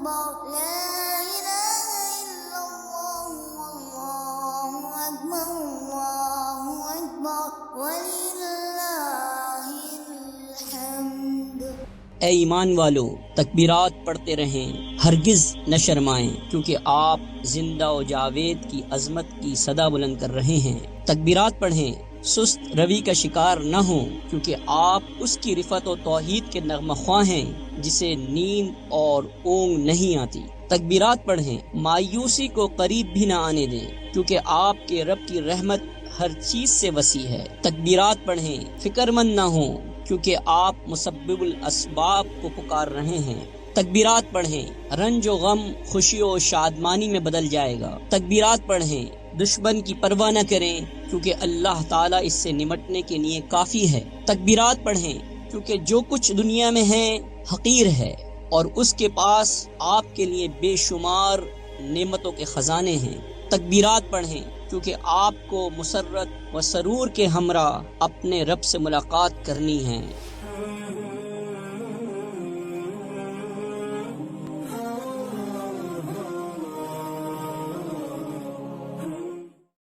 أكبر لا إله إلا الله والله أكبر الله أكبر ولله الحمد۔ اے ایمان والو، تکبیرات پڑھتے رہیں، ہرگز نہ شرمائیں، کیونکہ آپ زندہ و جاوید کی عظمت کی صدا بلند کر رہے ہیں۔ تکبیرات پڑھیں، سست روی کا شکار نہ ہوں، کیونکہ آپ اس کی رفعت و توحید کے نغمہ خواں ہیں جسے نیند اور اونگ نہیں آتی۔ تکبیرات پڑھیں، مایوسی کو قریب بھی نہ آنے دیں، کیونکہ آپ کے رب کی رحمت ہر چیز سے وسیع ہے۔ تکبیرات پڑھیں، فکر مند نہ ہوں، کیونکہ آپ مسبب الاسباب کو پکار رہے ہیں۔ تکبیرات پڑھیں، رنج و غم خوشی و شادمانی میں بدل جائے گا۔ تکبیرات پڑھیں، دشمن کی پرواہ نہ کریں، کیونکہ اللہ تعالیٰ اس سے نمٹنے کے لیے کافی ہے۔ تکبیرات پڑھیں، کیونکہ جو کچھ دنیا میں ہے حقیر ہے، اور اس کے پاس آپ کے لیے بے شمار نعمتوں کے خزانے ہیں۔ تکبیرات پڑھیں، کیونکہ آپ کو مسرت و سرور کے ہمراہ اپنے رب سے ملاقات کرنی ہے۔